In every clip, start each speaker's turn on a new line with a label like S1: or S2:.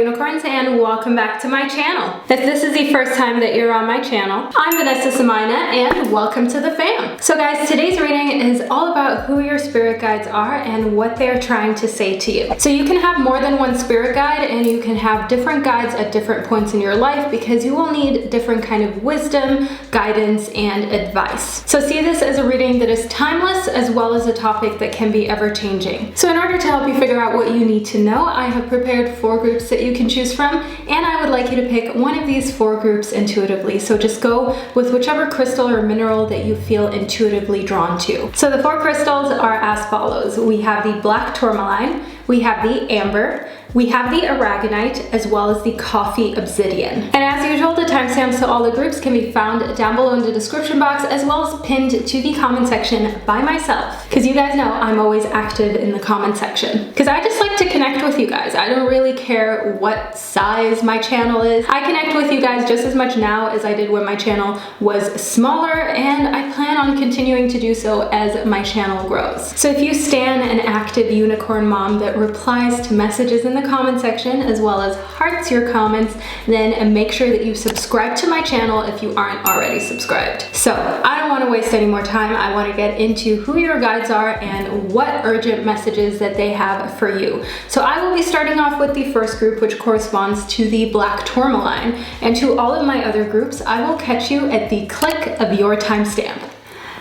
S1: unicorns, and welcome back to my channel. If this is the first time that you're on my channel, I'm Vanessa and I, and welcome to the fam. So guys, today's reading is all about who your spirit guides are and what they're trying to say to you. So you can have more than one spirit guide, and you can have different guides at different points in your life because you will need different kind of wisdom, guidance, and advice. So see this as a reading that is timeless as well as a topic that can be ever changing. So in order to help you figure out what you need to know, I have prepared 4 groups that you can choose from, and I would like you to pick one of these 4 groups intuitively. So just go with whichever crystal or mineral that you feel intuitively drawn to. So the 4 crystals are as follows. We have the black tourmaline, we have the amber, we have the Aragonite, as well as the coffee obsidian. And as usual, the timestamps to all the groups can be found down below in the description box, as well as pinned to the comment section by myself. Because you guys know I'm always active in the comment section. Because I just like to connect with you guys. I don't really care what size my channel is. I connect with you guys just as much now as I did when my channel was smaller, and I plan on continuing to do so as my channel grows. So if you stan an active unicorn mom that replies to messages in the comment section as well as hearts your comments, then make sure that you subscribe to my channel if you aren't already subscribed. So I don't want to waste any more time. I want to get into who your guides are and what urgent messages that they have for you. So I will be starting off with the first group, which corresponds to the black tourmaline, and to all of my other groups I will catch you at the click of your timestamp.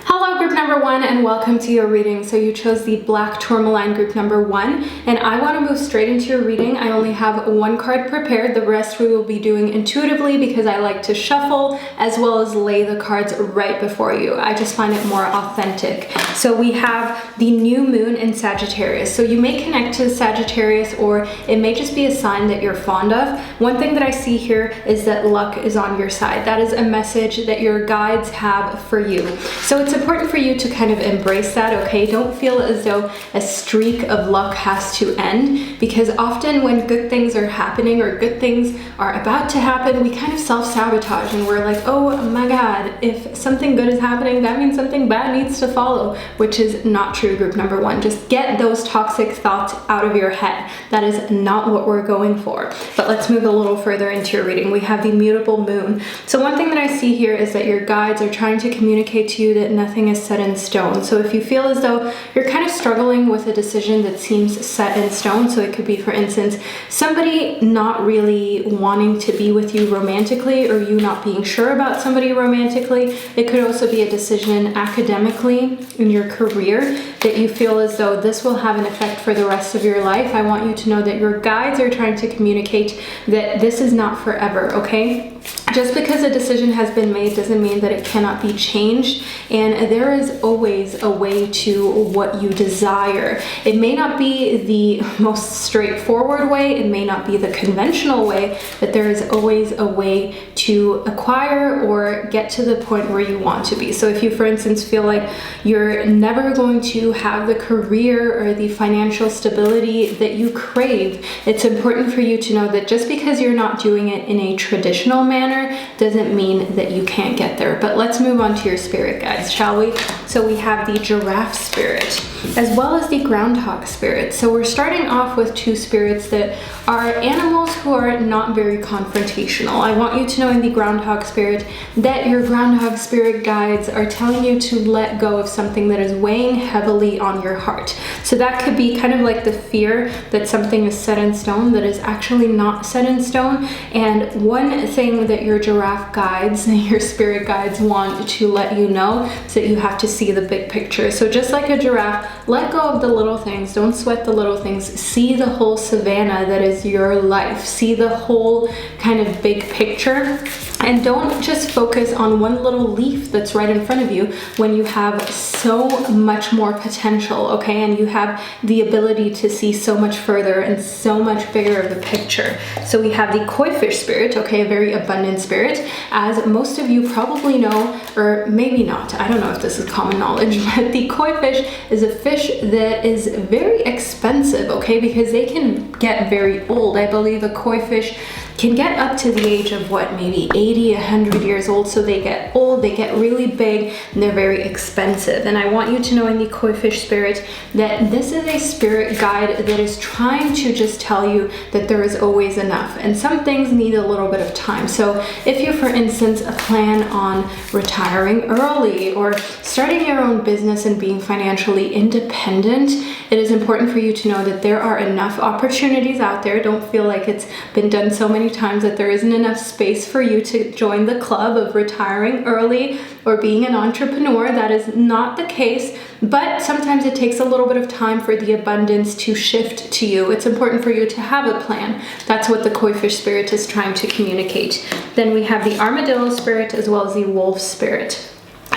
S1: Hello group number 1, and welcome to your reading. So you chose the black tourmaline group number 1, and I want to move straight into your reading. I only have 1 card prepared. The rest we will be doing intuitively because I like to shuffle as well as lay the cards right before you. I just find it more authentic. So we have the new moon in Sagittarius. So you may connect to Sagittarius, or it may just be a sign that you're fond of. One thing that I see here is that luck is on your side. That is a message that your guides have for you. So it's important for you to kind of embrace that, okay? Don't feel as though a streak of luck has to end, because often when good things are happening or good things are about to happen, we kind of self-sabotage and we're like, oh my god, if something good is happening, that means something bad needs to follow, which is not true, group number 1. Just get those toxic thoughts out of your head. That is not what we're going for. But let's move a little further into your reading. We have the mutable moon. So one thing that I see here is that your guides are trying to communicate to you that nothing is set in stone. So if you feel as though you're kind of struggling with a decision that seems set in stone, so it could be, for instance, somebody not really wanting to be with you romantically, or you not being sure about somebody romantically. It could also be a decision academically in your career that you feel as though this will have an effect for the rest of your life. I want you to know that your guides are trying to communicate that this is not forever, okay? Just because a decision has been made doesn't mean that it cannot be changed, and there is always a way to what you desire. It may not be the most straightforward way, it may not be the conventional way, but there is always a way to acquire or get to the point where you want to be. So if you, for instance, feel like you're never going to have the career or the financial stability that you crave, it's important for you to know that just because you're not doing it in a traditional manner doesn't mean that you can't get there. But let's move on to your spirit guides, shall we? So we have the giraffe spirit as well as the groundhog spirit. So we're starting off with 2 spirits that are animals who are not very confrontational. I want you to know in the groundhog spirit that your groundhog spirit guides are telling you to let go of something that is weighing heavily on your heart. So that could be kind of like the fear that something is set in stone that is actually not set in stone. And one thing that your giraffe guides, your spirit guides, want to let you know is that you have to see the big picture. So just like a giraffe, let go of the little things. Don't sweat the little things. See the whole savanna that is your life. See the whole kind of big picture. And don't just focus on one little leaf that's right in front of you when you have so much more potential, okay? And you have the ability to see so much further and so much bigger of the picture. So we have the koi fish spirit, okay, a very abundant spirit. As most of you probably know, or maybe not, I don't know if this is common knowledge, but the koi fish is a fish that is very expensive, okay, because they can get very old. I believe a koi fish can get up to the age of what, maybe 80, 100 years old. So they get old, they get really big, and they're very expensive. And I want you to know in the koi fish spirit that this is a spirit guide that is trying to just tell you that there is always enough, and some things need a little bit of time. So if you, for instance, plan on retiring early or starting your own business and being financially independent, it is important for you to know that there are enough opportunities out there. Don't feel like it's been done so many times that there isn't enough space for you to join the club of retiring early or being an entrepreneur. That is not the case, but sometimes it takes a little bit of time for the abundance to shift to you. It's important for you to have a plan. That's what the koi fish spirit is trying to communicate. Then we have the armadillo spirit as well as the wolf spirit.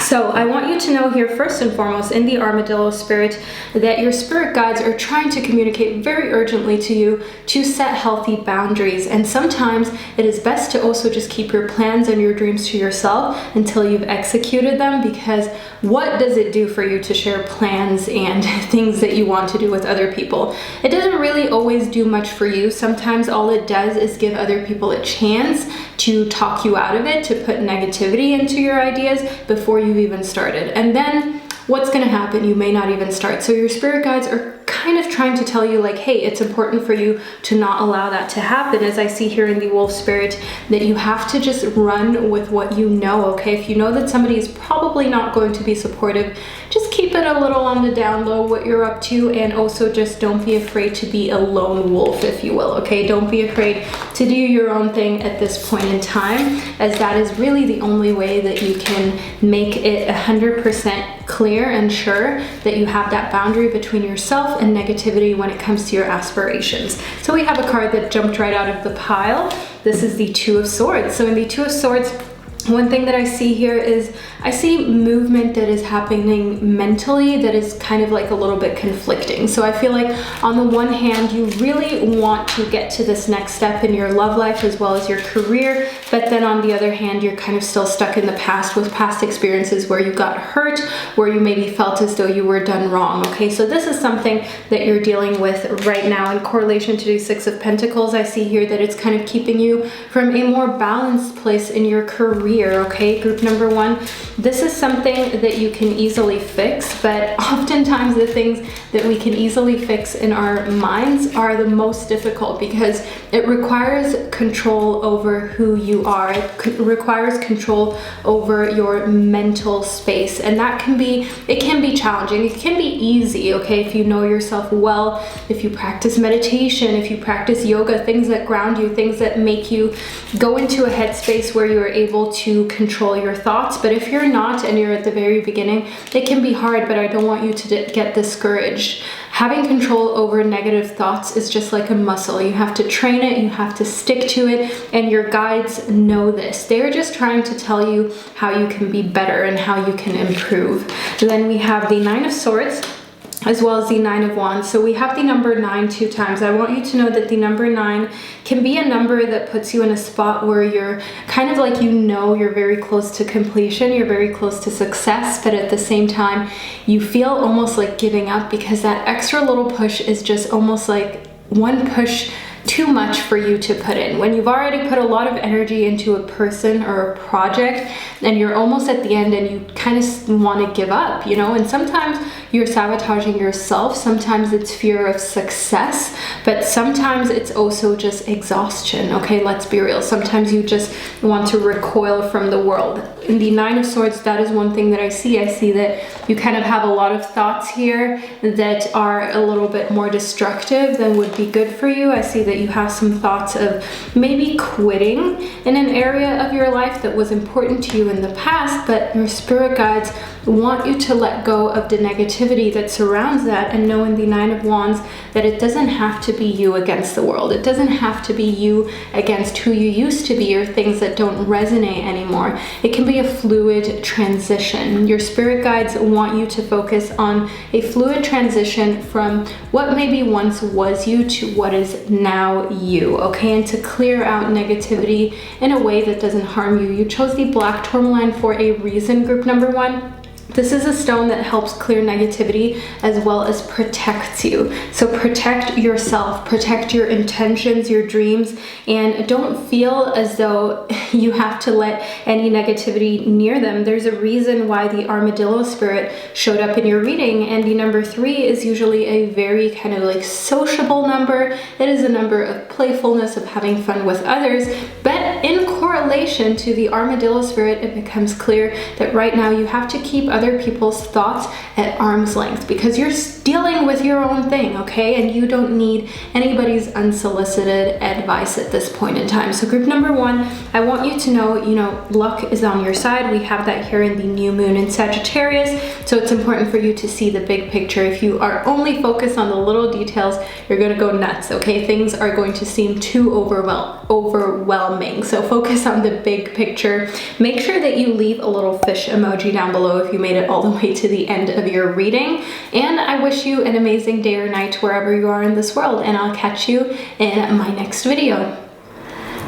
S1: So I want you to know here, first and foremost, in the armadillo spirit, that your spirit guides are trying to communicate very urgently to you to set healthy boundaries. And sometimes it is best to also just keep your plans and your dreams to yourself until you've executed them, because what does it do for you to share plans and things that you want to do with other people? It doesn't really always do much for you. Sometimes all it does is give other people a chance to talk you out of it, to put negativity into your ideas before you even started. And then what's going to happen? You may not even start. So your spirit guides are kind of trying to tell you, like, hey, it's important for you to not allow that to happen. As I see here in the wolf spirit, that you have to just run with what you know, okay? If you know that somebody is probably not going to be supportive, just keep it a little on the down low what you're up to, and also just don't be afraid to be a lone wolf, if you will, okay? Don't be afraid to do your own thing at this point in time, as that is really the only way that you can make it 100% clear and sure that you have that boundary between yourself and negativity when it comes to your aspirations. So we have a card that jumped right out of the pile. This is the Two of Swords. So in the Two of Swords, one thing that I see here is I see movement that is happening mentally that is kind of like a little bit conflicting. So I feel like on the one hand, you really want to get to this next step in your love life as well as your career, but then on the other hand, you're kind of still stuck in the past with past experiences where you got hurt, where you maybe felt as though you were done wrong, okay? So this is something that you're dealing with right now. In correlation to the Six of Pentacles, I see here that it's kind of keeping you from a more balanced place in your career. Okay, group number one, this is something that you can easily fix, but oftentimes the things that we can easily fix in our minds are the most difficult, because it requires control over who you are. It requires control over your mental space, and that can be, it can be challenging. It can be easy, okay, if you know yourself well, if you practice meditation, if you practice yoga, things that ground you, things that make you go into a headspace where you are able to control your thoughts. But if you're not and you're at the very beginning, it can be hard, but I don't want you to get discouraged. Having control over negative thoughts is just like a muscle. You have to train it, you have to stick to it, and your guides know this. They're just trying to tell you how you can be better and how you can improve. Then we have the Nine of Swords as well as the Nine of Wands. So we have the number 9 2 times. I want you to know that the number 9 can be a number that puts you in a spot where you're kind of like, you know, you're very close to completion, you're very close to success, but at the same time, you feel almost like giving up, because that extra little push is just almost like one push too much for you to put in. When you've already put a lot of energy into a person or a project and you're almost at the end and you kind of want to give up, you know, and sometimes you're sabotaging yourself, sometimes it's fear of success, but sometimes it's also just exhaustion, okay? Let's be real. Sometimes you just want to recoil from the world. In the Nine of Swords, that is one thing that I see. I see that you kind of have a lot of thoughts here that are a little bit more destructive than would be good for you. I see that you have some thoughts of maybe quitting in an area of your life that was important to you in the past, but your spirit guides want you to let go of the negativity that surrounds that, and know in the Nine of Wands that it doesn't have to be you against the world. It doesn't have to be you against who you used to be or things that don't resonate anymore. It can be a fluid transition. Your spirit guides want you to focus on a fluid transition from what maybe once was you to what is now you, okay? And to clear out negativity in a way that doesn't harm you. You chose the black tourmaline for a reason, group number one. This is a stone that helps clear negativity as well as protects you. So protect yourself, protect your intentions, your dreams, and don't feel as though you have to let any negativity near them. There's a reason why the armadillo spirit showed up in your reading, and the number 3 is usually a very kind of like sociable number. It is a number of playfulness, of having fun with others, but in correlation to the armadillo spirit, it becomes clear that right now you have to keep other people's thoughts at arm's length because you're dealing with your own thing, okay? And you don't need anybody's unsolicited advice at this point in time. So group number 1, I want you to know, luck is on your side. We have that here in the new moon in Sagittarius. So it's important for you to see the big picture. If you are only focused on the little details, you're gonna go nuts, okay? Things are going to seem too overwhelming. So focus on the big picture. Make sure that you leave a little fish emoji down below if you made it all the way to the end of your reading. And I wish you an amazing day or night wherever you are in this world, and I'll catch you in my next video.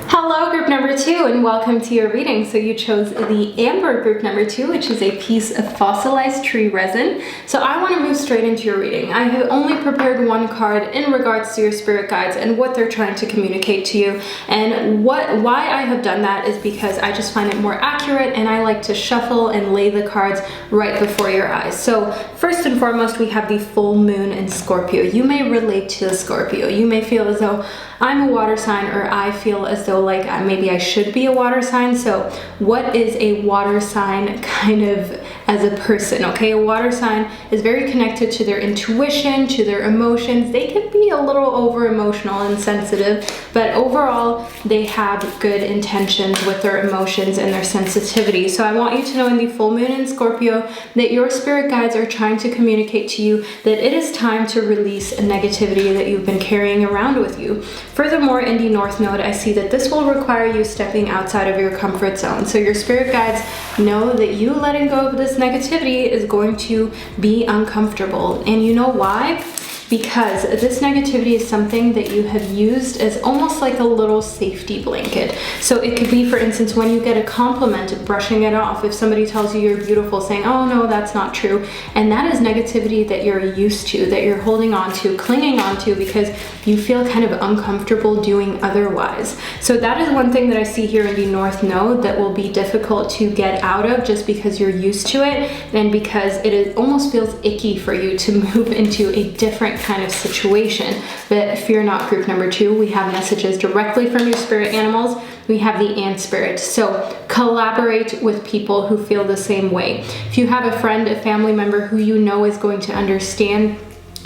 S1: Hello group number 2 and welcome to your reading. So you chose the amber group number 2, which is a piece of fossilized tree resin. So I want to move straight into your reading. I have only prepared one card in regards to your spirit guides and what they're trying to communicate to you. And why I have done that is because I just find it more accurate, and I like to shuffle and lay the cards right before your eyes. So first and foremost, we have the full moon in Scorpio. You may relate to the Scorpio. You may feel as though I'm a water sign, or I feel as though like maybe I should be a water sign. So what is a water sign kind of as a person, okay? A water sign is very connected to their intuition, to their emotions. They can be a little over emotional and sensitive, but overall they have good intentions with their emotions and their sensitivity. So I want you to know in the full moon in Scorpio that your spirit guides are trying to communicate to you that it is time to release a negativity that you've been carrying around with you. Furthermore, in the North Node, I see that this will require you stepping outside of your comfort zone. So your spirit guides know that you letting go of this negativity is going to be uncomfortable. And you know why? Because this negativity is something that you have used as almost like a little safety blanket. So it could be, for instance, when you get a compliment, brushing it off. If somebody tells you you're beautiful, saying, oh no, that's not true. And that is negativity that you're used to, that you're holding on to, clinging on to, because you feel kind of uncomfortable doing otherwise. So that is one thing that I see here in the North Node that will be difficult to get out of, just because you're used to it and because it almost feels icky for you to move into a different kind of situation. But fear not, group number 2, we have messages directly from your spirit animals. We have the ant spirit. So collaborate with people who feel the same way. If you have a friend, a family member who you know is going to understand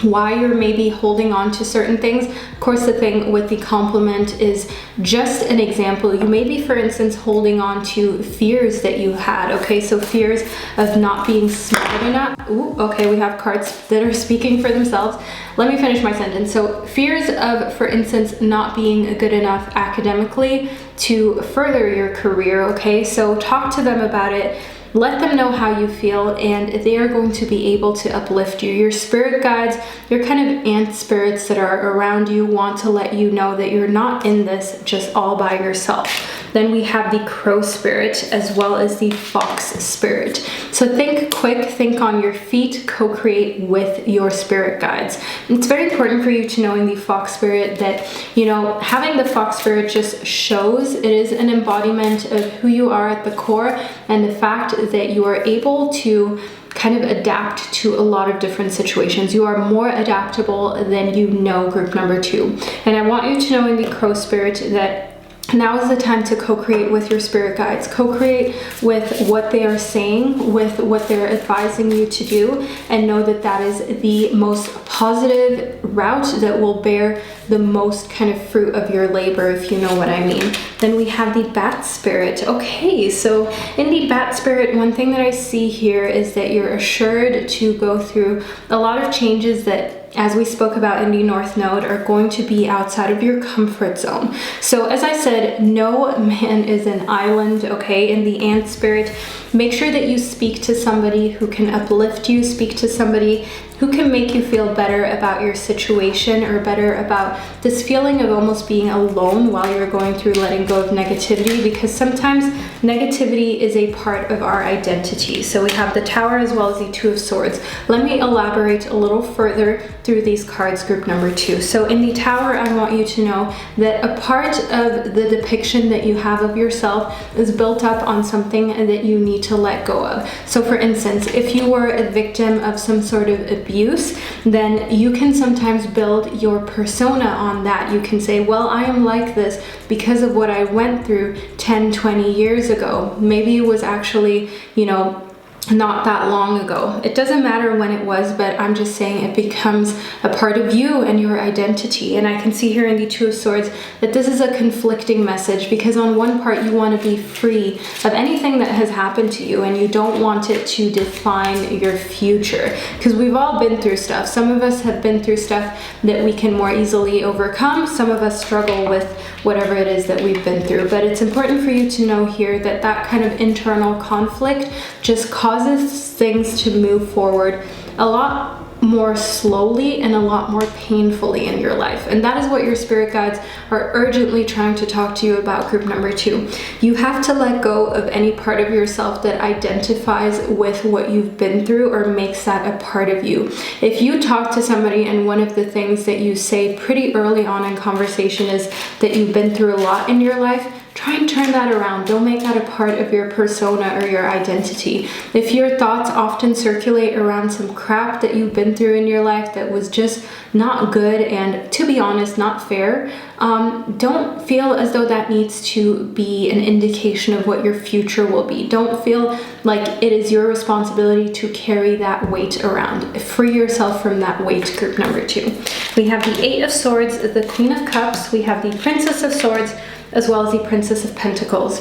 S1: why you're maybe holding on to certain things. Of course, the thing with the compliment is just an example. You may be, for instance, holding on to fears that you had, okay? So fears of not being smart enough. Ooh, okay, we have cards that are speaking for themselves. Let me finish my sentence. So fears of, for instance, not being good enough academically to further your career, okay? So talk to them about it. Let them know how you feel, and they are going to be able to uplift you. Your spirit guides, your kind of ant spirits that are around you, want to let you know that you're not in this just all by yourself. Then we have the crow spirit as well as the fox spirit. So think quick, think on your feet, co-create with your spirit guides. It's very important for you to know in the fox spirit that, having the fox spirit just shows it is an embodiment of who you are at the core, and the fact that you are able to kind of adapt to a lot of different situations. You are more adaptable than you know, group number 2. And I want you to know in the crow spirit that now is the time to co-create with your spirit guides. Co-create with what they are saying, with what they're advising you to do, and know that that is the most positive route that will bear the most kind of fruit of your labor, if you know what I mean. Then we have the bat spirit. Okay, so in the bat spirit, one thing that I see here is that you're assured to go through a lot of changes that, as we spoke about in the North Node, are going to be outside of your comfort zone. So as I said, no man is an island, okay? In the ant spirit, make sure that you speak to somebody who can uplift you, speak to somebody who can make you feel better about your situation or better about this feeling of almost being alone while you're going through letting go of negativity, because sometimes negativity is a part of our identity. So we have the Tower as well as the Two of Swords. Let me elaborate a little further through these cards, group number 2. So in the Tower, I want you to know that a part of the depiction that you have of yourself is built up on something that you need to let go of. So for instance, if you were a victim of some sort of abuse, then you can sometimes build your persona on that. You can say, well, I am like this because of what I went through 10, 20 years ago. Maybe it was actually, not that long ago. It doesn't matter when it was, but I'm just saying it becomes a part of you and your identity. And I can see here in the Two of Swords that this is a conflicting message, because on one part you want to be free of anything that has happened to you and you don't want it to define your future, because we've all been through stuff. Some of us have been through stuff that we can more easily overcome. Some of us struggle with whatever it is that we've been through. But it's important for you to know here that that kind of internal conflict just causes things to move forward a lot more slowly and a lot more painfully in your life. And that is what your spirit guides are urgently trying to talk to you about, group number 2. You have to let go of any part of yourself that identifies with what you've been through or makes that a part of you. If you talk to somebody and one of the things that you say pretty early on in conversation is that you've been through a lot in your life, try and turn that around. Don't make that a part of your persona or your identity. If your thoughts often circulate around some crap that you've been through in your life that was just not good and, to be honest, not fair, don't feel as though that needs to be an indication of what your future will be. Don't feel like it is your responsibility to carry that weight around. Free yourself from that weight, group number 2. We have the Eight of Swords, the Queen of Cups, we have the Princess of Swords, as well as the Princess of Pentacles.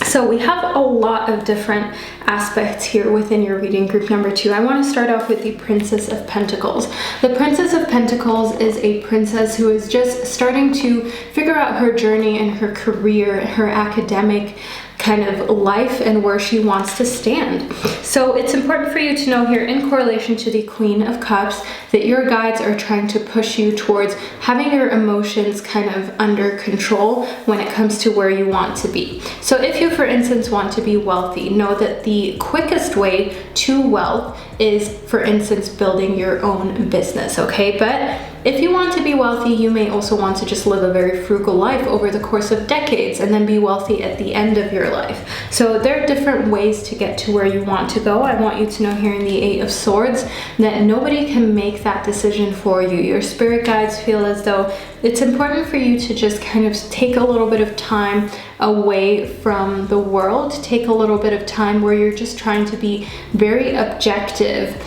S1: So we have a lot of different aspects here within your reading, group number 2. I want to start off with the Princess of Pentacles. The Princess of Pentacles is a princess who is just starting to figure out her journey and her career, her academic kind of life, and where she wants to stand. So it's important for you to know here, in correlation to the Queen of Cups, that your guides are trying to push you towards having your emotions kind of under control when it comes to where you want to be. So if you, for instance, want to be wealthy, know that the quickest way to wealth is, for instance, building your own business, okay? But if you want to be wealthy, you may also want to just live a very frugal life over the course of decades and then be wealthy at the end of your life. So there are different ways to get to where you want to go. I want you to know here in the Eight of Swords that nobody can make that decision for you. Your spirit guides feel as though it's important for you to just kind of take a little bit of time away from the world, take a little bit of time where you're just trying to be very objective.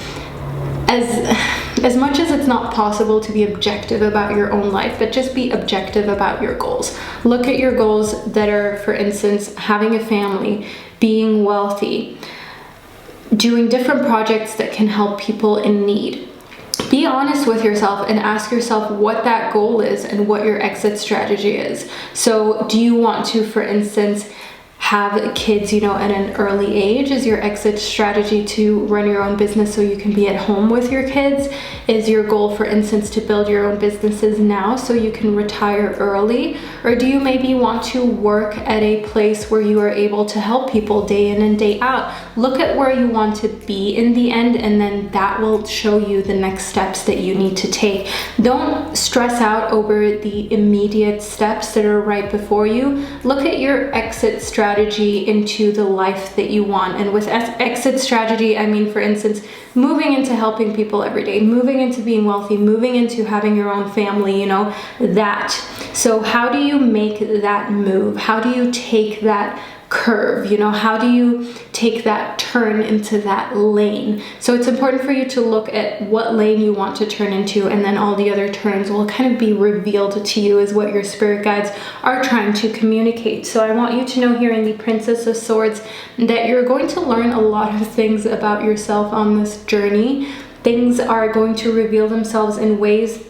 S1: As much as it's not possible to be objective about your own life, but just be objective about your goals. Look at your goals that are, for instance, having a family, being wealthy, doing different projects that can help people in need. Be honest with yourself and ask yourself what that goal is and what your exit strategy is. So do you want to, for instance, have kids, at an early age? Is your exit strategy to run your own business so you can be at home with your kids? Is your goal, for instance, to build your own businesses now so you can retire early? Or do you maybe want to work at a place where you are able to help people day in and day out? Look at where you want to be in the end, and then that will show you the next steps that you need to take. Don't stress out over the immediate steps that are right before you. Look at your exit strategy into the life that you want. And with exit strategy, I mean, for instance, moving into helping people every day, moving into being wealthy, moving into having your own family, that. So how do you make that move? How do you take that curve? How do you take that turn into that lane? So it's important for you to look at what lane you want to turn into, and then all the other turns will kind of be revealed to you as what your spirit guides are trying to communicate. So I want you to know here in the Princess of Swords that you're going to learn a lot of things about yourself on this journey. Things are going to reveal themselves in ways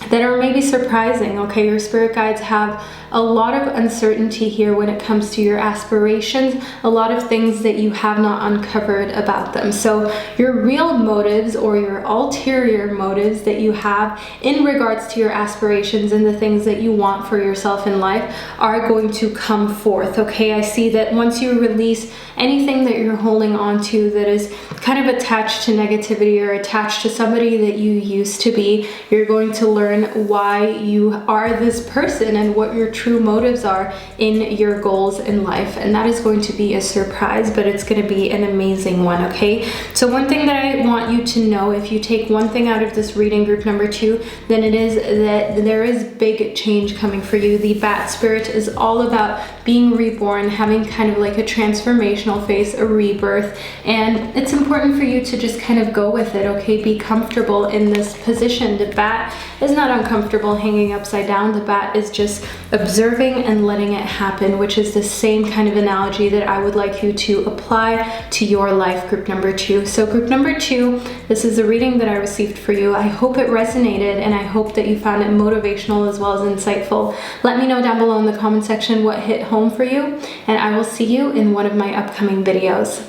S1: that are maybe surprising, okay? Your spirit guides have a lot of uncertainty here when it comes to your aspirations, a lot of things that you have not uncovered about them. So your real motives or your ulterior motives that you have in regards to your aspirations and the things that you want for yourself in life are going to come forth, okay? I see that once you release anything that you're holding on to that is kind of attached to negativity or attached to somebody that you used to be, you're going to learn why you are this person and what your true motives are in your goals in life. And that is going to be a surprise, but it's going to be an amazing one, okay? So one thing that I want you to know, if you take one thing out of this reading, group number 2, then it is that there is big change coming for you. The bat spirit is all about being reborn, having kind of like a transformational phase, a rebirth, and it's important for you to just kind of go with it, okay? Be comfortable in this position. The bat is not uncomfortable hanging upside down. The bat is just observing and letting it happen, which is the same kind of analogy that I would like you to apply to your life, group number 2. So group number 2, this is a reading that I received for you. I hope it resonated and I hope that you found it motivational as well as insightful. Let me know down below in the comment section what hit home for you, and I will see you in one of my upcoming videos.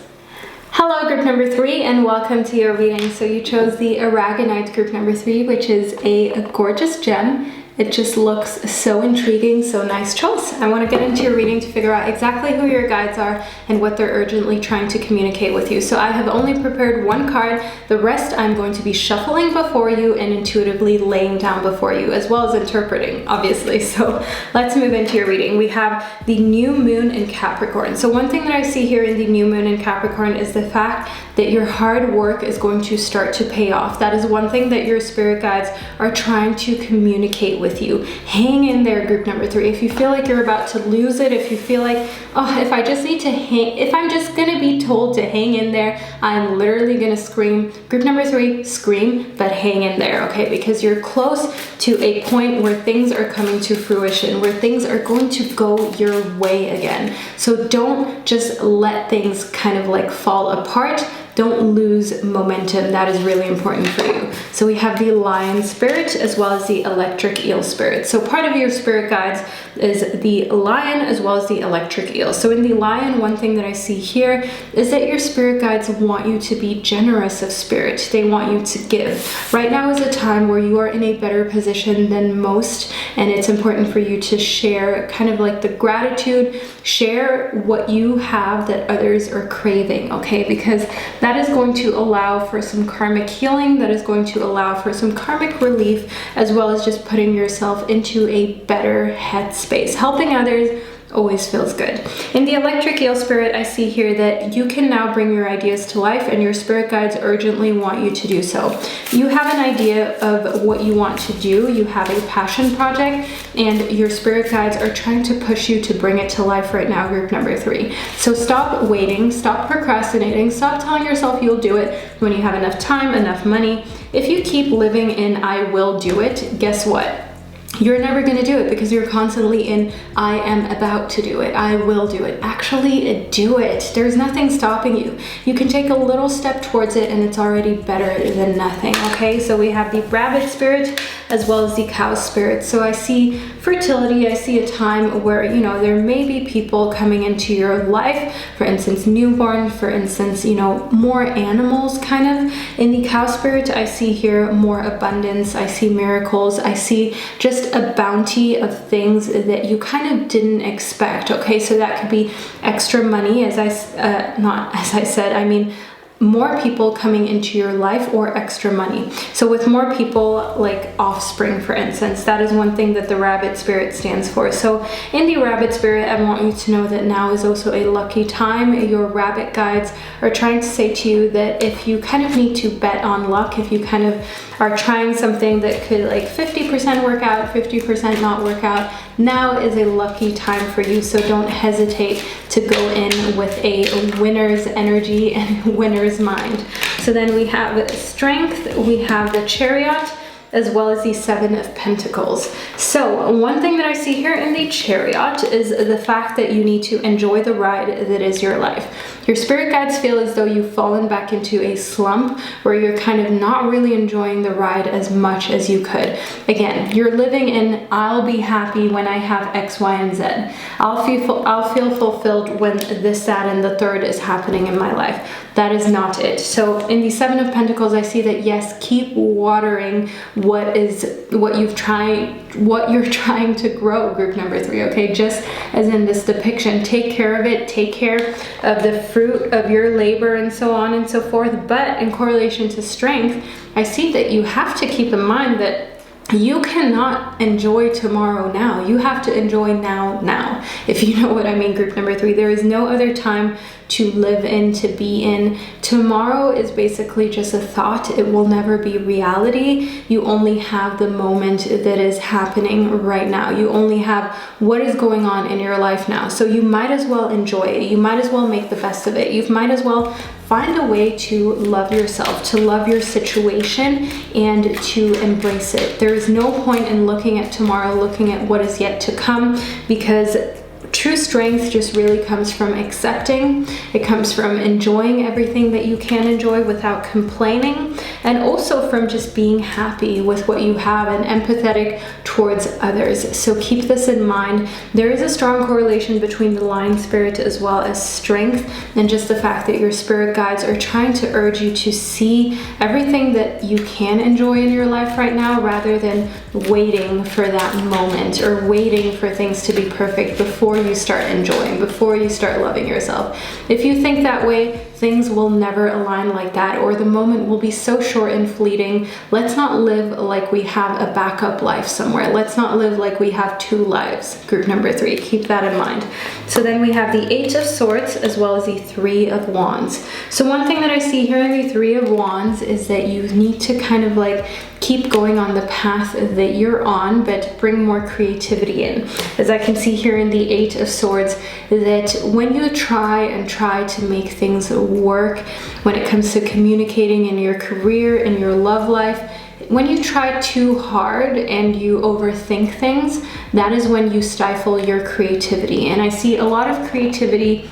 S1: Hello group number 3 and welcome to your reading. So you chose the Aragonite group number 3, which is a gorgeous gem. It just looks so intriguing, so nice choice. I want to get into your reading to figure out exactly who your guides are and what they're urgently trying to communicate with you. So I have only prepared one card. The rest I'm going to be shuffling before you and intuitively laying down before you, as well as interpreting, obviously. So let's move into your reading. We have the new moon in Capricorn. So one thing that I see here in the new moon in Capricorn is the fact that your hard work is going to start to pay off. That is one thing that your spirit guides are trying to communicate with you. Hang in there, group number 3. If you feel like you're about to lose it, if you feel like, oh, if I just need to hang, if I'm just gonna be told to hang in there, I'm literally gonna scream. Group number 3, scream, but hang in there, okay? Because you're close to a point where things are coming to fruition, where things are going to go your way again. So don't just let things kind of like fall apart. Don't lose momentum. That is really important for you. So we have the lion spirit as well as the electric eel spirit. So part of your spirit guides is the lion as well as the electric eel. So in the lion, one thing that I see here is that your spirit guides want you to be generous of spirit. They want you to give. Right now is a time where you are in a better position than most, and it's important for you to share kind of like the gratitude, share what you have that others are craving, okay? Because that is going to allow for some karmic healing, that is going to allow for some karmic relief, as well as just putting yourself into a better headspace. Helping others always feels good. In the electric eel spirit, I see here that you can now bring your ideas to life, and your spirit guides urgently want you to do so. You have an idea of what you want to do, you have a passion project, and your spirit guides are trying to push you to bring it to life right now, group number 3. So stop waiting, stop procrastinating, stop telling yourself you'll do it when you have enough time, enough money. If you keep living in I will do it, guess what? You're never going to do it, because you're constantly in I am about to do it, I will do it. Actually do it. There's nothing stopping you. You can take a little step towards it and it's already better than nothing, okay? So we have the rabbit spirit as well as the cow spirit. So I see fertility. I see a time where, you know, there may be people coming into your life, for instance, newborn, for instance, you know, more animals kind of. In the cow spirit, I see here more abundance. I see miracles. I see just a bounty of things that you kind of didn't expect, okay? So that could be extra money, I mean more people coming into your life, or extra money. So with more people, like offspring, for instance, that is one thing that the rabbit spirit stands for. So in the rabbit spirit, I want you to know that now is also a lucky time. Your rabbit guides are trying to say to you that if you kind of need to bet on luck, if you kind of are trying something that could like 50% work out, 50% not work out, now is a lucky time for you. So don't hesitate to go in with a winner's energy and winner's mind. So then we have strength, we have the chariot, as well as the Seven of Pentacles. So one thing that I see here in the Chariot is the fact that you need to enjoy the ride that is your life. Your spirit guides feel as though you've fallen back into a slump where you're kind of not really enjoying the ride as much as you could. Again, you're living in, I'll be happy when I have X, Y, and Z. I'll feel fulfilled when this, that, and the third is happening in my life. That is not it. So in the Seven of Pentacles, I see that yes, keep watering what you're trying to grow, group number 3, okay? Just as in this depiction, take care of it, take care of the fruit of your labor and so on and so forth. But in correlation to strength, I see that you have to keep in mind that you cannot enjoy tomorrow now. You have to enjoy now, if you know what I mean, group number 3. There is no other time to live in, to be in. Tomorrow is basically just a thought. It will never be reality. You only have the moment that is happening right now. You only have what is going on in your life now. So you might as well enjoy it. You might as well make the best of it. You might as well find a way to love yourself, to love your situation, and to embrace it. There is no point in looking at tomorrow, looking at what is yet to come, because true strength just really comes from accepting. It comes from enjoying everything that you can enjoy without complaining, and also from just being happy with what you have and empathetic towards others. So keep this in mind. There is a strong correlation between the Lion spirit as well as strength, and just the fact that your spirit guides are trying to urge you to see everything that you can enjoy in your life right now, rather than waiting for that moment or waiting for things to be perfect before you start enjoying, before you start loving yourself. If you think that way, things will never align like that, or the moment will be so short and fleeting. Let's not live like we have a backup life somewhere. Let's not live like we have 2 lives, group number 3. Keep that in mind. So then we have the 8 of Swords as well as the 3 of Wands. So one thing that I see here in the 3 of Wands is that you need to kind of like keep going on the path that you're on, but bring more creativity in. As I can see here in the 8 of Swords, that when you try to make things work, when it comes to communicating in your career, in your love life, when you try too hard and you overthink things, that is when you stifle your creativity. And I see a lot of creativity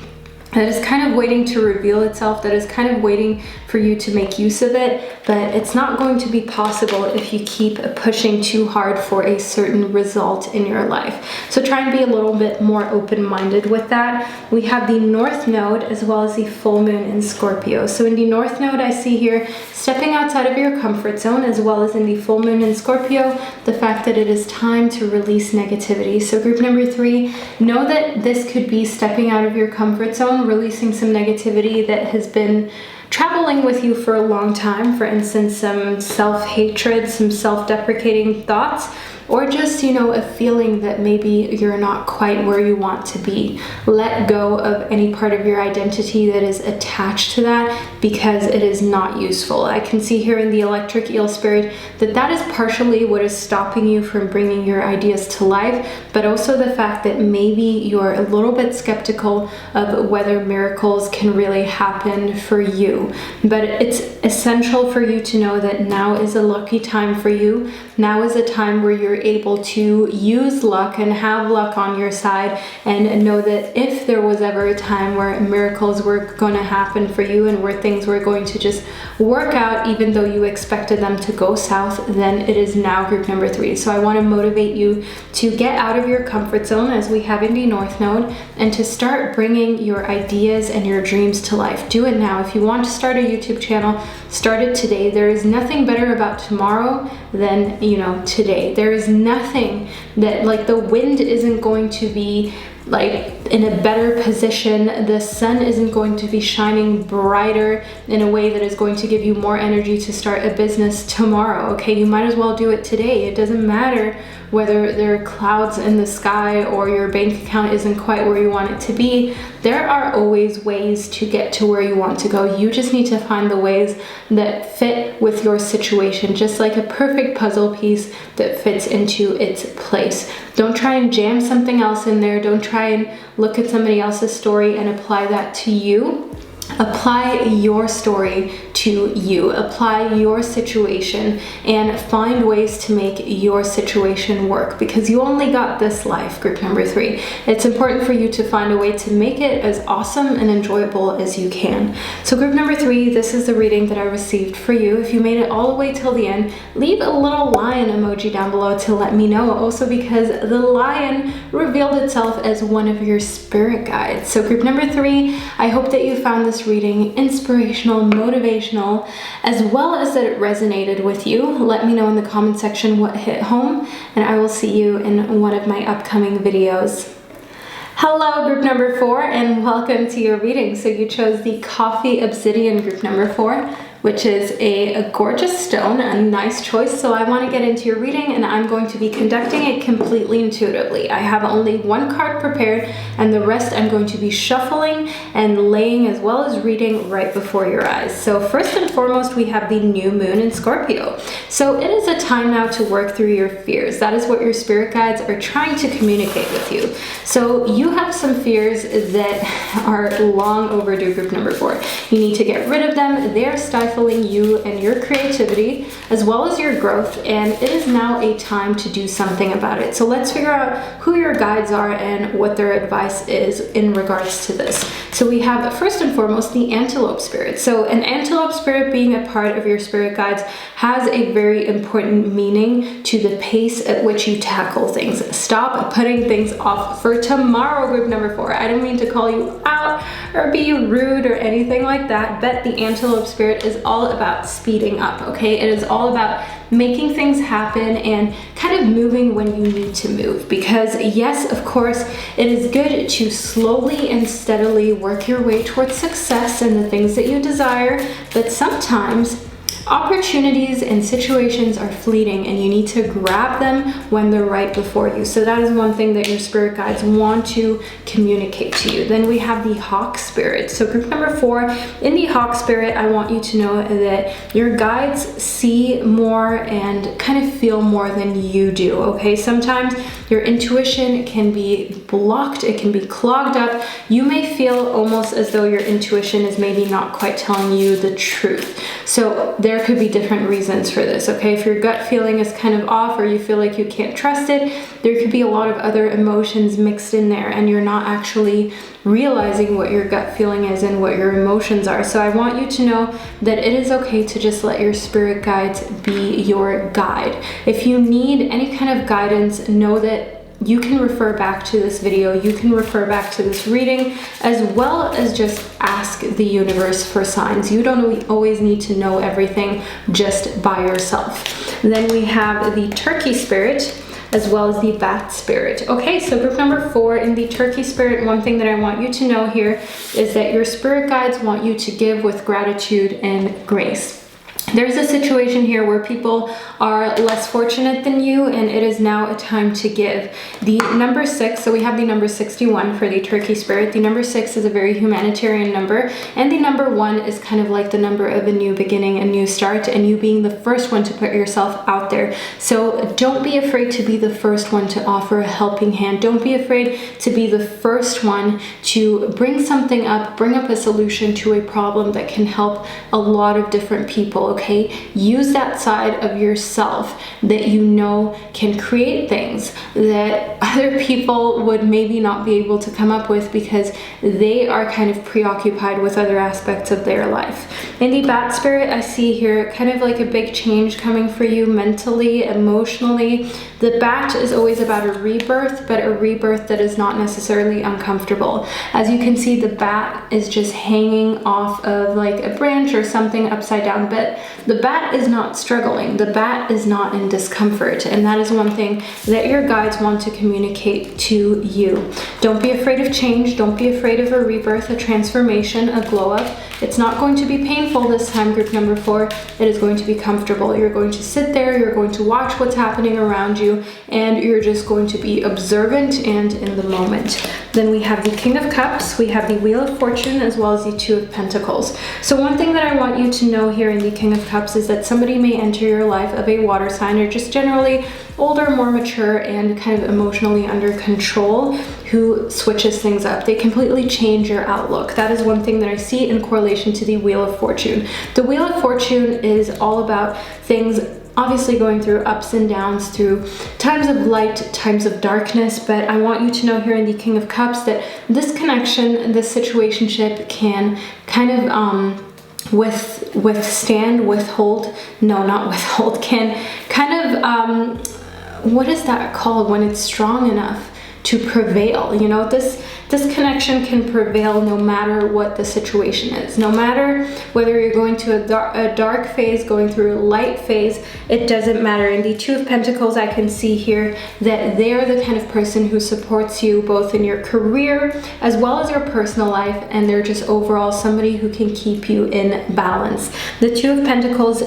S1: that is kind of waiting to reveal itself, that is kind of waiting for you to make use of it, but it's not going to be possible if you keep pushing too hard for a certain result in your life. So try and be a little bit more open-minded with that. We have the North Node as well as the full moon in Scorpio. So in the North Node, I see here stepping outside of your comfort zone, as well as in the full moon in Scorpio, the fact that it is time to release negativity. So group number 3, know that this could be stepping out of your comfort zone, releasing some negativity that has been traveling with you for a long time. For instance, some self-hatred, some self-deprecating thoughts, or just, you know, a feeling that maybe you're not quite where you want to be. Let go of any part of your identity that is attached to that, because it is not useful. I can see here in the Electric Eel Spirit that that is partially what is stopping you from bringing your ideas to life, but also the fact that maybe you're a little bit skeptical of whether miracles can really happen for you. But it's essential for you to know that now is a lucky time for you. Now is a time where you're able to use luck and have luck on your side, and know that if there was ever a time where miracles were going to happen for you and where things were going to just work out even though you expected them to go south, then it is now, group number 3. So I want to motivate you to get out of your comfort zone, as we have in the North Node, and to start bringing your ideas and your dreams to life. Do it now. If you want to start a YouTube channel, start it today. There is nothing better about tomorrow than, you know, today. There is nothing that, like, the wind isn't going to be like in a better position, the sun isn't going to be shining brighter in a way that is going to give you more energy to start a business tomorrow. Okay, you might as well do it today. It doesn't matter whether there are clouds in the sky or your bank account isn't quite where you want it to be. There are always ways to get to where you want to go. You just need to find the ways that fit with your situation, just like a perfect puzzle piece that fits into its place. Don't try and jam something else in there. Don't try and look at somebody else's story and apply that to you. Apply your story to you. Apply your situation and find ways to make your situation work, because you only got this life, group number 3. It's important for you to find a way to make it as awesome and enjoyable as you can. So group number 3, this is the reading that I received for you. If you made it all the way till the end, leave a little lion emoji down below to let me know, also because the lion revealed itself as one of your spirit guides. So group number 3, I hope that you found this reading inspirational, motivational, as well as that it resonated with you. Let me know in the comment section what hit home, and I will see you in one of my upcoming videos. Hello, group number 4, and welcome to your reading. So you chose the Coffee Obsidian, group number 4, which is a gorgeous stone, a nice choice. So I want to get into your reading, and I'm going to be conducting it completely intuitively. I have only one card prepared, and the rest I'm going to be shuffling and laying as well as reading right before your eyes. So first and foremost, we have the new moon in Scorpio. So it is a time now to work through your fears. That is what your spirit guides are trying to communicate with you. So you have some fears that are long overdue, group number 4. You need to get rid of them. They're stifling you and your creativity as well as your growth, and it is now a time to do something about it. So let's figure out who your guides are and what their advice is in regards to this. So we have first and foremost the antelope spirit. So an antelope spirit, being a part of your spirit guides, has a very important meaning to the pace at which you tackle things. Stop putting things off for tomorrow, group number 4. I don't mean to call you out or be rude or anything like that, but the antelope spirit is all about speeding up, okay? It is all about making things happen and kind of moving when you need to move. Because yes, of course, it is good to slowly and steadily work your way towards success and the things that you desire, but sometimes opportunities and situations are fleeting, and you need to grab them when they're right before you. So that is one thing that your spirit guides want to communicate to you. Then we have the hawk spirit. So group number 4, in the hawk spirit, I want you to know that your guides see more and kind of feel more than you do, okay? Sometimes your intuition can be blocked, it can be clogged up. You may feel almost as though your intuition is maybe not quite telling you the truth. So there could be different reasons for this, okay? If your gut feeling is kind of off, or you feel like you can't trust it, there could be a lot of other emotions mixed in there, and you're not actually realizing what your gut feeling is and what your emotions are. So I want you to know that it is okay to just let your spirit guides be your guide. If you need any kind of guidance, know that you can refer back to this video, you can refer back to this reading, as well as just ask the universe for signs. You don't always need to know everything just by yourself. Then we have the turkey spirit, as well as the bat spirit. Okay, so group number 4, in the turkey spirit, one thing that I want you to know here is that your spirit guides want you to give with gratitude and grace. There's a situation here where people are less fortunate than you, and it is now a time to give. The number 6, so we have the number 61 for the turkey spirit. The number 6 is a very humanitarian number, and the number 1 is kind of like the number of a new beginning, a new start, and you being the first one to put yourself out there. So don't be afraid to be the first one to offer a helping hand. Don't be afraid to be the first one to bring something up, bring up a solution to a problem that can help a lot of different people, okay? Use that side of yourself that you know can create things that other people would maybe not be able to come up with because they are kind of preoccupied with other aspects of their life. In the bat spirit, I see here kind of like a big change coming for you mentally, emotionally. The bat is always about a rebirth, but a rebirth that is not necessarily uncomfortable. As you can see, the bat is just hanging off of like a branch or something upside down, but the bat is not struggling. The bat is not in discomfort, and that is one thing that your guides want to communicate to you. Don't be afraid of change. Don't be afraid of a rebirth, a transformation, a glow up. It's not going to be painful this time, group number 4. It is going to be comfortable. You're going to sit there, you're going to watch what's happening around you, and you're just going to be observant and in the moment. Then we have the King of Cups, we have the Wheel of Fortune, as well as the Two of Pentacles. So one thing that I want you to know here in the King of Cups is that somebody may enter your life of a water sign, or just generally older, more mature, and kind of emotionally under control, who switches things up. They completely change your outlook. That is one thing that I see in correlation to the Wheel of Fortune. The Wheel of Fortune is all about things obviously going through ups and downs, through times of light, times of darkness, but I want you to know here in the King of Cups that this connection, this situationship can kind of can kind of, what is that called when it's strong enough to prevail? You know, this connection can prevail no matter what the situation is. No matter whether you're going to a dark phase, going through a light phase, it doesn't matter. In the Two of Pentacles, I can see here that they're the kind of person who supports you both in your career as well as your personal life, and they're just overall somebody who can keep you in balance. The Two of Pentacles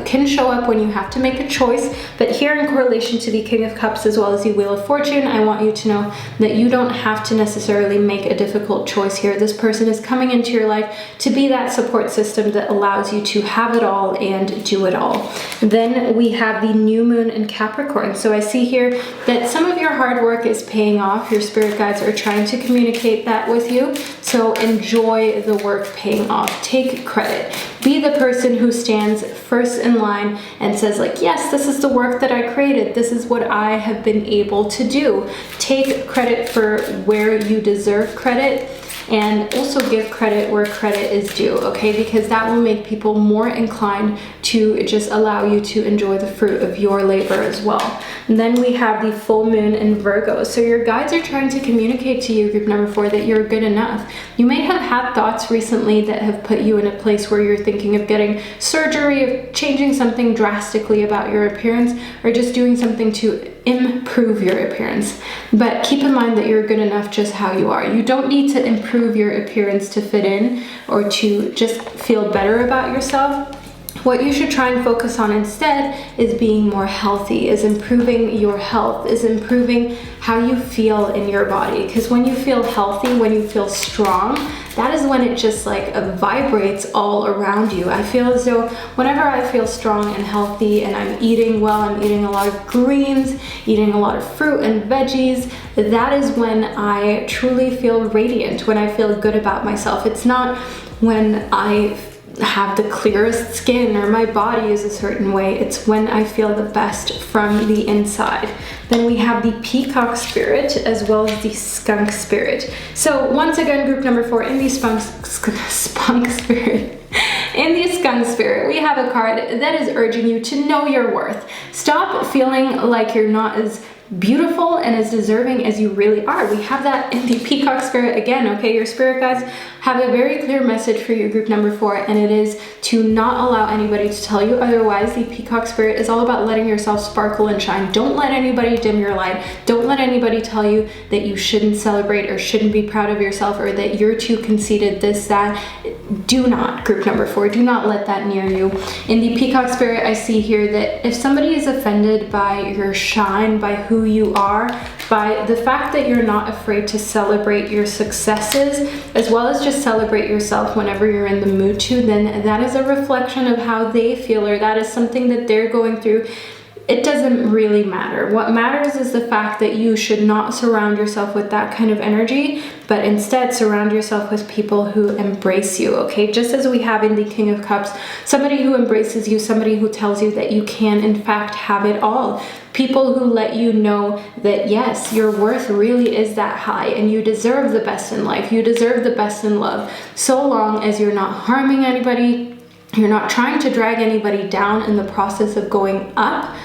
S1: can show up when you have to make a choice, but here in correlation to the King of Cups as well as the Wheel of Fortune, I want you to know that you don't have to necessarily make a difficult choice here. This person is coming into your life to be that support system that allows you to have it all and do it all. Then we have the new moon in Capricorn. So I see here that some of your hard work is paying off. Your spirit guides are trying to communicate that with you. So enjoy the work paying off. Take credit. Be the person who stands first in line and says like, yes, this is the work that I created. This is what I have been able to do. Take credit for where you deserve credit, and also give credit where credit is due, okay? Because that will make people more inclined to just allow you to enjoy the fruit of your labor as well. And then we have the full moon in Virgo. So your guides are trying to communicate to you, group number 4, that you're good enough. You may have had thoughts recently that have put you in a place where you're thinking of getting surgery, of changing something drastically about your appearance, or just doing something to improve your appearance. But keep in mind that you're good enough just how you are. You don't need to improve your appearance to fit in or to just feel better about yourself. What you should try and focus on instead is being more healthy, is improving your health, is improving how you feel in your body. Because when you feel healthy, when you feel strong, that is when it just like vibrates all around you. I feel as though whenever I feel strong and healthy and I'm eating well, I'm eating a lot of greens, eating a lot of fruit and veggies, that is when I truly feel radiant, when I feel good about myself. It's not when I have the clearest skin or my body is a certain way. It's when I feel the best from the inside. Then we have the Peacock Spirit as well as the Skunk Spirit. So once again, group number 4, in the Skunk Spirit. In the Skunk Spirit, we have a card that is urging you to know your worth. Stop feeling like you're not as beautiful and as deserving as you really are. We have that in the Peacock Spirit again, okay? Your spirit guides have a very clear message for you, group number 4, and it is to not allow anybody to tell you otherwise. The Peacock Spirit is all about letting yourself sparkle and shine. Don't let anybody dim your light. Don't let anybody tell you that you shouldn't celebrate or shouldn't be proud of yourself, or that you're too conceited, this, that. Do not, group number 4, do not let that near you. In the Peacock Spirit, I see here that if somebody is offended by your shine, by who you are, by the fact that you're not afraid to celebrate your successes, as well as just celebrate yourself whenever you're in the mood to, then that is a reflection of how they feel, or that is something that they're going through. It doesn't really matter. What matters is the fact that you should not surround yourself with that kind of energy, but instead surround yourself with people who embrace you, okay? Just as we have in the King of Cups, somebody who embraces you, somebody who tells you that you can in fact have it all. People who let you know that yes, your worth really is that high and you deserve the best in life. You deserve the best in love, so long as you're not harming anybody, you're not trying to drag anybody down in the process of going up.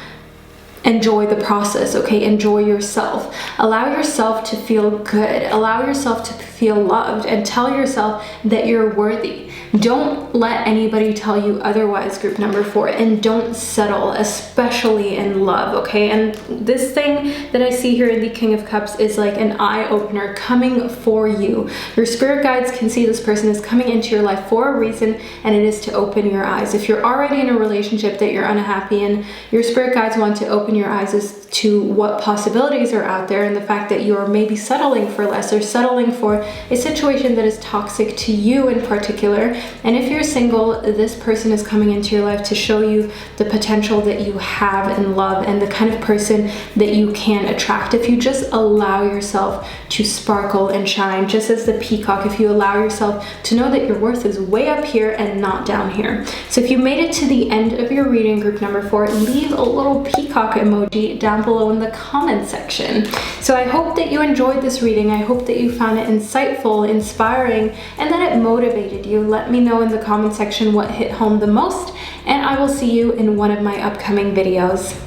S1: Enjoy the process, okay? Enjoy yourself. Allow yourself to feel good. Allow yourself to feel loved, and tell yourself that you're worthy. Don't let anybody tell you otherwise, group number 4, and don't settle, especially in love, okay? And this thing that I see here in the King of Cups is like an eye-opener coming for you. Your spirit guides can see this person is coming into your life for a reason, and it is to open your eyes. If you're already in a relationship that you're unhappy in, your spirit guides want to open your eyes as to what possibilities are out there, and the fact that you're maybe settling for less, or settling for a situation that is toxic to you in particular, And if you're single, this person is coming into your life to show you the potential that you have in love and the kind of person that you can attract if you just allow yourself to sparkle and shine, just as the peacock, if you allow yourself to know that your worth is way up here and not down here. So if you made it to the end of your reading, group number 4, leave a little peacock emoji down below in the comment section. So I hope that you enjoyed this reading. I hope that you found it insightful, inspiring, and that it motivated you. Let me know in the comment section what hit home the most, and I will see you in one of my upcoming videos.